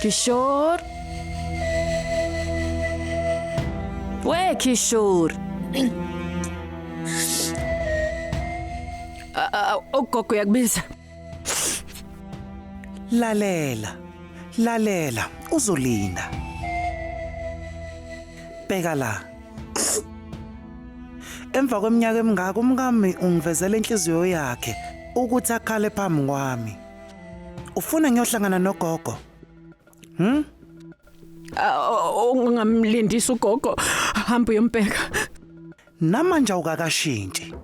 Kishore. We Kishore. Ugogo uyakubiza. Lalela, uzolinda. Bheka la. Emva kweminyaka emingaka umkami ungivezela inhliziyo yakhe ukuthi akhale phambi kwami. Ufuna ngiyohlangana nogogo? Ungamlindisa ugogo, hamba uyombheka. Namanje awukakashintshi.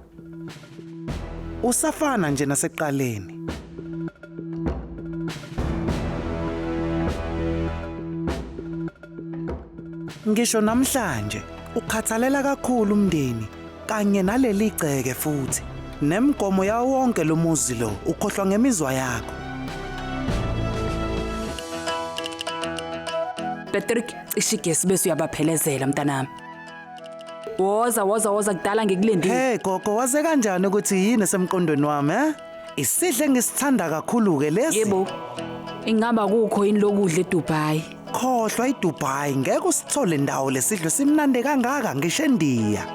Usafana nje nasekuqaleni. Ngisho namhlanje ukhathalela kakhulu umndeni kanye naleli gceke futhi. Nemigomo yawo wonke lo muzi lo ukhohlwa ngemizwa yakho. Patrick, ishigesi bese uyabaphelezela mntanami. Woza kudala ngikulindile. Hey gogo, waze kanjani ukuthi yini semqondweni wami, Isidle engisithanda kakhulu ke lesi. Yebo. Ingaba kukho yini lokudla eDubai? Khohlwa iDubai ngeke usithole ndawo lesidlo simnande kangaka ngisho eNdiya.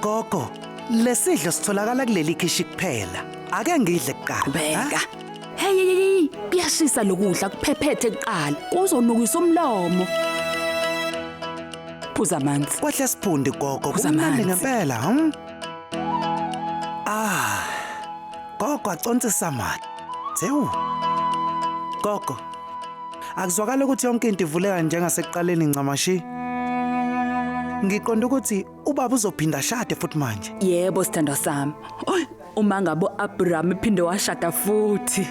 Gogo, lesidlo sitholakala kuleli khishi kuphela. Ake ngidle kuqala. Bheka. Hey, kuyashisa lokudla kuphephethe kuqala. Uzonukisa umlomo. Phuza amanzi. Kwahle siphundi gogo, Phuza kumnandi amanzi. ngempela, Gogo acontisa manje. Zewu. Gogo. Akuzwakala ukuthi yonke into ivuleka njengasekuqaleni ncamashi. Ngiqonda ukuthi ubaba uzophinda shade futhi manje. Yebo sithando sami. Uma ngabe Abraham iphinde washada futhi.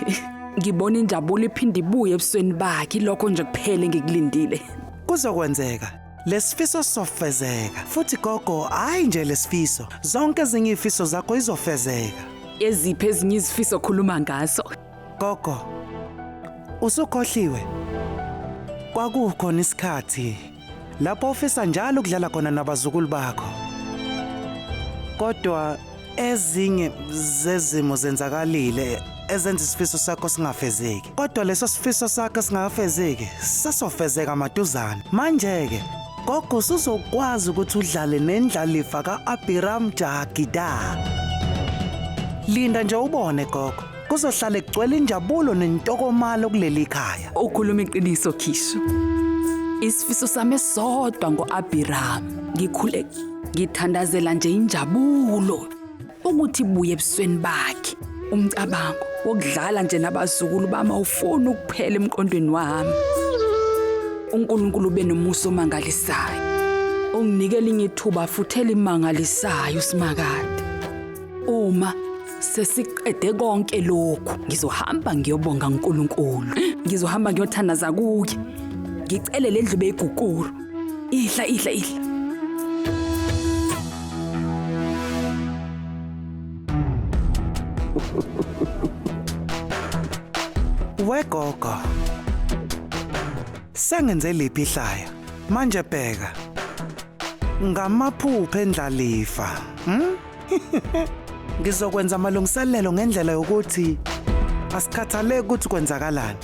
Ngibona injabulo iphinde ibuye ebusweni bakhe lokho nje kuphele ngikulindile. Kuzokwenzeka. Lesifiso sofezeka. Futhi gogo, hayi nje lesifiso. Zonke ezinye izifiso zakho izofezeka. Eziphi ezinye izifiso khuluma ngazo? Gogo. Usukhohliwe. Kwakukhona isikhathi lapho ufisa njalo ukudlala khona nabazukulu bakho. Kodwa ezinye zezimo zenzakalile ezenza isifiso sakho singafezeki. Kodwa leso sifiso sakho singafezeki sasofezeka maduzana. Manje ke gogo usuzokwazi ukuthi udlale nendlalifa kaAbiram Jagida. Linda nje ubone gogo. Kuzohlala kugcwele injabulo nentokomalo kuleli khaya. Ukhuluma iqiniso Khisho. Isifiso sami sodwa ngoAbiram. Ngikhule ngithandazela nje injabulo ukuthi ibuye ebusweni bakhe. Umcabango wokudlala nje nabazukulu bama ufuna ukuphela emqondweni wami. uNkulunkulu benomusa omangalisayo. Unginikela ingithuba futhi elimangalisayo simakade. Uma sesiqede konke lokhu, ngizohamba ngiyobonga uNkulunkulu. Ngizohamba ngiyothandaza kuye. Ngicele lendlu beyiguguru. Ihla. Wegogo. Sengenze liphi ihlaya? Manje bheka. Ngamaphupho endlalifa. Ngizokwenza amalungiselelo ngendlela yokuthi asikhathaleke ukuthi kwenzakalani.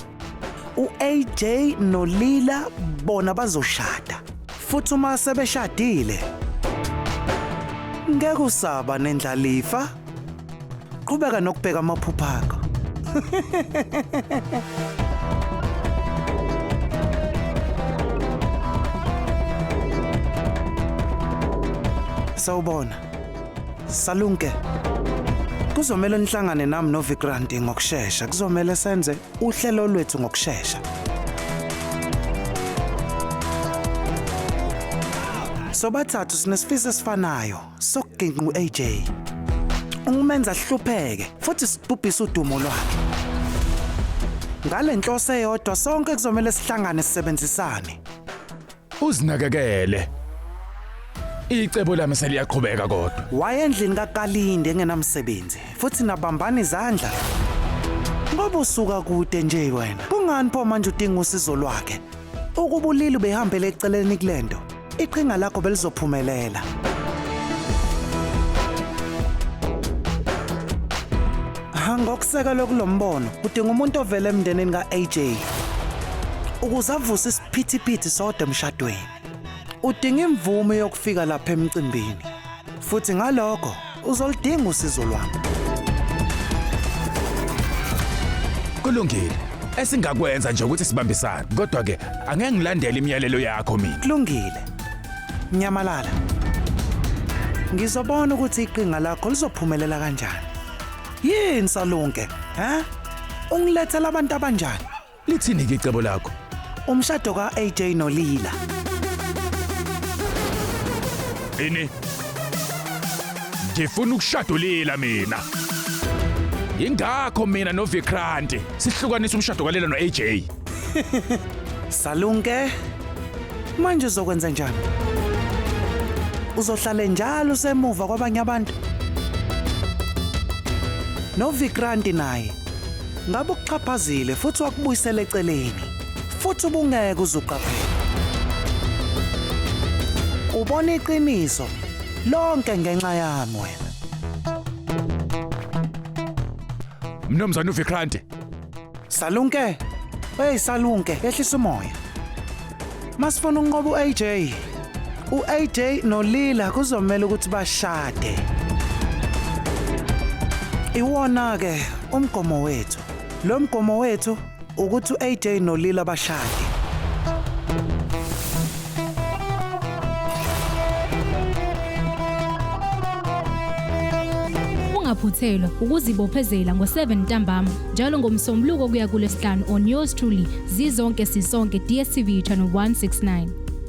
uAJ noLila bona bazoshada. Futhi uma sebeshadile ngeke usaba nendlalifa. Qhubeka nokubheka amaphupho akho. Sawubona. Salunke. Kuzomela nihlangane nami noVikrant ngokusheshsha. Kuzomela senze uhlelo lwethu ngokusheshsha. Sobathathu sinesifiso esifanayo sokuginqa uAJ. Ungumenza hlupheke futhi sibhubhisa udumo lwakhe. Ngale nhloso eyodwa sonke kuzomela sihlangane sisebenzisane. Uzinakekele. Icebo lami seliyaqhubeka kodwa. Wayendlini kaKalinde engenamsebenzi futhi nabambana izandla. Ngoba usuka kude nje wena. Kungani pho manje udinga usizo lwakhe? Ukuba ulili behambele eceleni kulento, iqhinga lakho belizophumelela. Ngokuseka lokulombono, udinga umuntu ovela emndenini kaAJ. ukuze avuse isiphithiphithi soda emshadweni. Udinga imvume yokufika lapha emcimbini. Futhi ngalokho uzolidinga usizo lwami. Kulungile. Esingakwenza nje ukuthi sibambisane. Kodwa ke angeke ngilandele imiyalelo yakho mina. Kulungile. Nyamalala. Ngizobona ukuthi iqinga lakho lizophumelela kanjani. Yini Salunke, ha? Ungilethela abantu abanjani? Lithini ke icebo lakho? Umshado kaAJ noLila. Ini? Ngifuna ukushadulela mina. Ingakho mina noVikranti sihlukanisa umshado kaLila noAJ. Salunke, manje uzokwenza njani? Uzohlala njalo semuva kwabanye abantu? NoVikranti naye ngabe ukuxhaphazile futhi wakubuyisela eceleni. Futhi ubungeke uzuqaphela. Ubona iqiniso lonke ngenxa yami wena. Mnumzane uVikranti. Salunke, hey Salunke, ehlisa umoya. Masifuna unqoba uAJ. uAJ noLila kuzomela ukuthi bashade. Iwona ke umgomo wethu. Lo mgomo wethu ukuthi uAJ noLila bashade. Ungaphuthelwa ukuzibophezela ngo7 ntambama njalo ngomsombuluko kuya kuLesihlanu on yours truly zizonke sisonke DStv channel 169.